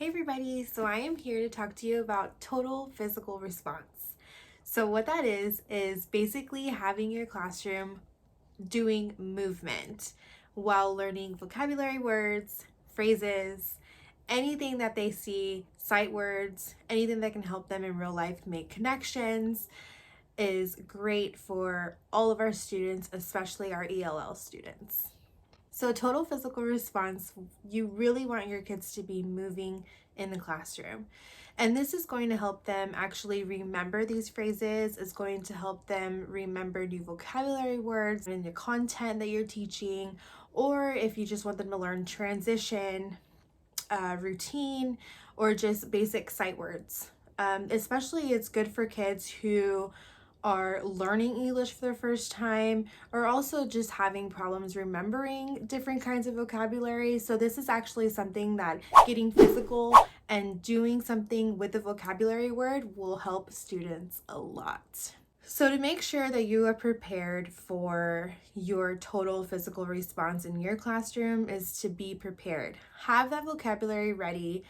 Hey everybody, so I am here to talk to you about total physical response. So what that is basically having your classroom doing movement while learning vocabulary words, phrases, anything that they see, sight words, anything that can help them in real life make connections is great for all of our students, especially our ELL students. So, total physical response, you really want your kids to be moving in the classroom. And this is going to help them actually remember these phrases. It's going to help them remember new vocabulary words in the content that you're teaching, or if you just want them to learn transition, routine, or just basic sight words. Especially, it's good for kids who are learning English for the first time or also just having problems remembering different kinds of vocabulary. So this is actually something that getting physical and doing something with the vocabulary word will help students a lot. So to make sure that you are prepared for your total physical response in your classroom is to be prepared. Have that vocabulary ready.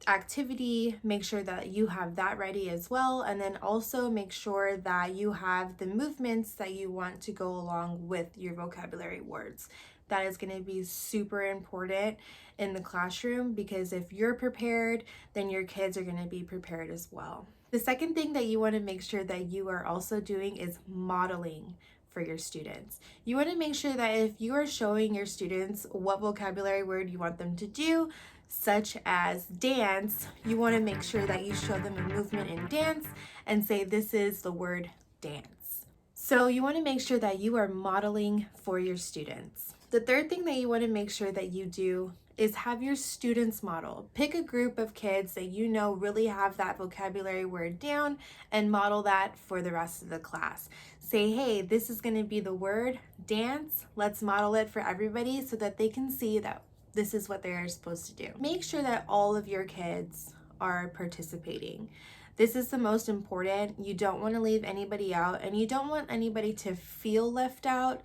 Activity, make sure that you have that ready as well, and then also make sure that you have the movements that you want to go along with your vocabulary words. That is going to be super important in the classroom because if you're prepared, then your kids are going to be prepared as well. The second thing that you want to make sure that you are also doing is modeling for your students. You want to make sure that if you are showing your students what vocabulary word you want them to do, such as dance, you want to make sure that you show them a movement in dance and say this is the word dance. So you want to make sure that you are modeling for your students. The third thing that you want to make sure that you do is have your students model. Pick a group of kids that you know really have that vocabulary word down and model that for the rest of the class. Say, hey, this is going to be the word dance. Let's model it for everybody so that they can see that this is what they're supposed to do. Make sure that all of your kids are participating. This is the most important. You don't want to leave anybody out, and you don't want anybody to feel left out.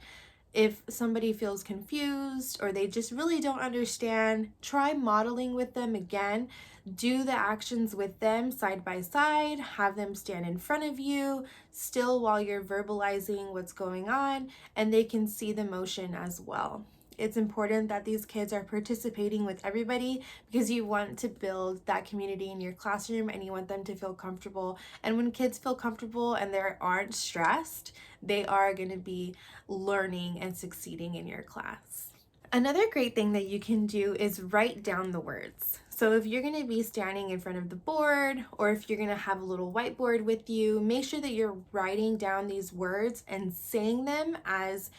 If somebody feels confused or they just really don't understand, try modeling with them again. Do the actions with them side by side, have them stand in front of you still while you're verbalizing what's going on, and they can see the motion as well. It's important that these kids are participating with everybody because you want to build that community in your classroom and you want them to feel comfortable. And when kids feel comfortable and they aren't stressed, they are going to be learning and succeeding in your class. Another great thing that you can do is write down the words. So if you're going to be standing in front of the board or if you're going to have a little whiteboard with you, make sure that you're writing down these words and saying them as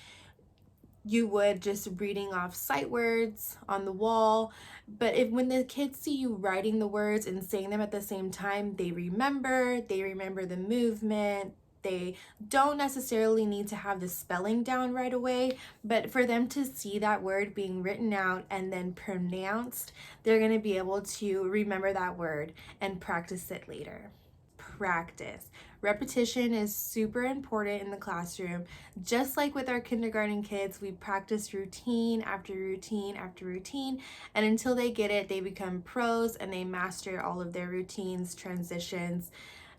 you would just reading off sight words on the wall. But when the kids see you writing the words and saying them at the same time, they remember the movement. They don't necessarily need to have the spelling down right away, but for them to see that word being written out and then pronounced, they're going to be able to remember that word and practice it later. Practice. Repetition is super important in the classroom. Just like with our kindergarten kids, we practice routine after routine after routine, and until they get it, they become pros and they master all of their routines, transitions,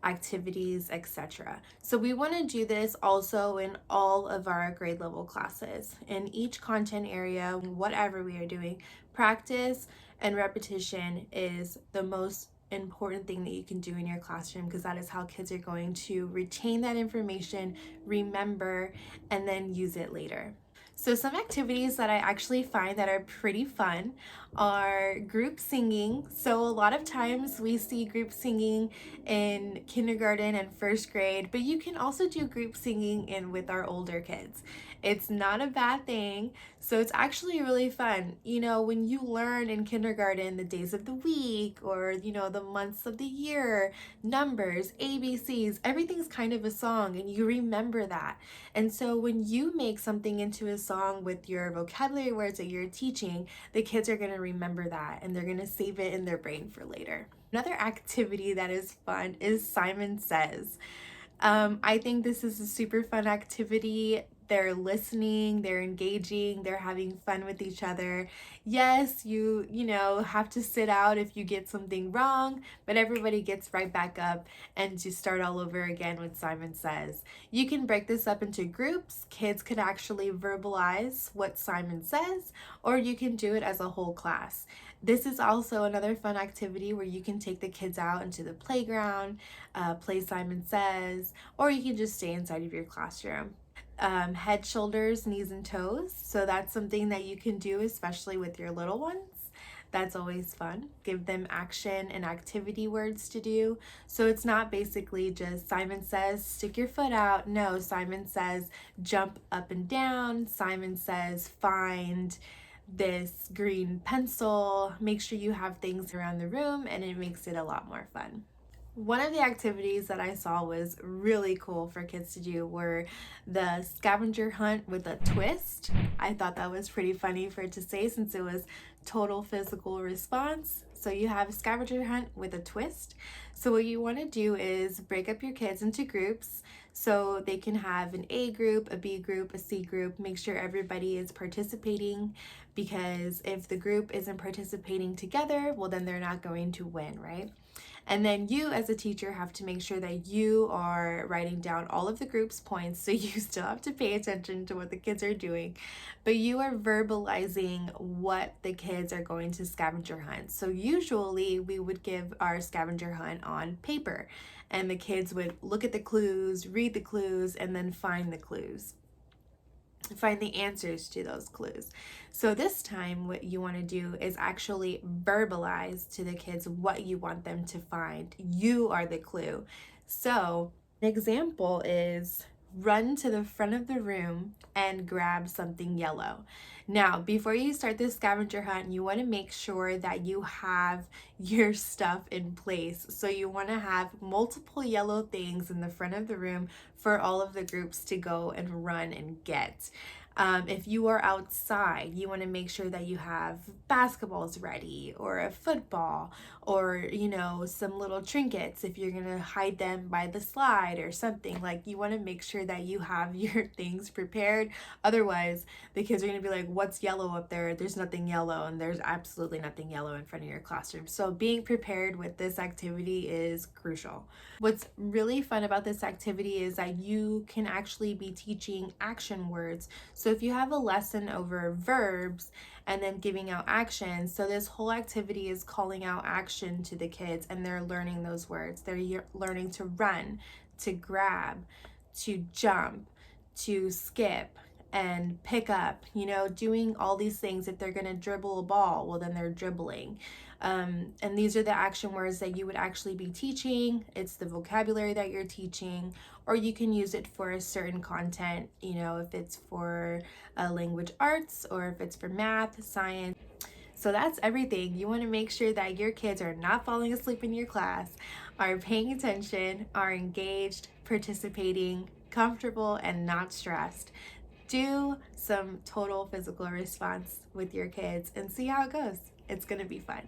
activities, etc. So we want to do this also in all of our grade level classes. In each content area, whatever we are doing, practice and repetition is the most important thing that you can do in your classroom because that is how kids are going to retain that information, remember, and then use it later. So some activities that I actually find that are pretty fun are group singing. So a lot of times we see group singing in kindergarten and first grade, but you can also do group singing with our older kids. It's not a bad thing. So it's actually really fun. You know, when you learn in kindergarten the days of the week or, the months of the year, numbers, ABCs, everything's kind of a song and you remember that. And so when you make something into a song with your vocabulary words that you're teaching, the kids are going to remember that and they're going to save it in their brain for later. Another activity that is fun is Simon Says. I think this is a super fun activity. they're listening, they're engaging, they're having fun with each other. Yes, you know, have to sit out if you get something wrong, but everybody gets right back up and you start all over again with Simon Says. You can break this up into groups. Kids could actually verbalize what Simon says, or you can do it as a whole class. This is also another fun activity where you can take the kids out into the playground, play Simon Says, or you can just stay inside of your classroom. Head, shoulders, knees, and toes. So that's something that you can do, especially with your little ones. That's always fun. Give them action and activity words to do. So it's not basically just Simon Says, stick your foot out. No, Simon Says, jump up and down. Simon Says, find this green pencil. Make sure you have things around the room, and it makes it a lot more fun. One of the activities that I saw was really cool for kids to do were the scavenger hunt with a twist. I thought that was pretty funny for it to say since it was total physical response. So you have a scavenger hunt with a twist. So what you want to do is break up your kids into groups so they can have an A group, a B group, a C group. Make sure everybody is participating, because if the group isn't participating together, well, then they're not going to win, right? And then you as a teacher have to make sure that you are writing down all of the group's points, so you still have to pay attention to what the kids are doing, but you are verbalizing what the kids are going to scavenger hunt. So usually we would give our scavenger hunt on paper, and the kids would look at the clues, read the clues, and then find the clues. Find the answers to those clues. So this time what you want to do is actually verbalize to the kids what you want them to find. You are the clue. So an example is run to the front of the room and grab something yellow. Now, before you start this scavenger hunt, you want to make sure that you have your stuff in place. So you want to have multiple yellow things in the front of the room for all of the groups to go and run and get. If you are outside, you want to make sure that you have basketballs ready, or a football, or, you know, some little trinkets if you're going to hide them by the slide or something. Like, you want to make sure that you have your things prepared. Otherwise, the kids are going to be like, what's yellow up there? There's nothing yellow, and there's absolutely nothing yellow in front of your classroom. So being prepared with this activity is crucial. What's really fun about this activity is that you can actually be teaching action words. So if you have a lesson over verbs and then giving out actions, so this whole activity is calling out action to the kids, and they're learning those words. They're learning to run, to grab, to jump, to skip, and pick up, you know, doing all these things. If they're going to dribble a ball, well, then they're dribbling. And these are the action words that you would actually be teaching. It's the vocabulary that you're teaching, or you can use it for a certain content, you know, if it's for language arts, or if it's for math, science. So that's everything. You want to make sure that your kids are not falling asleep in your class, are paying attention, are engaged, participating, comfortable, and not stressed. Do some total physical response with your kids and see how it goes. It's going to be fun.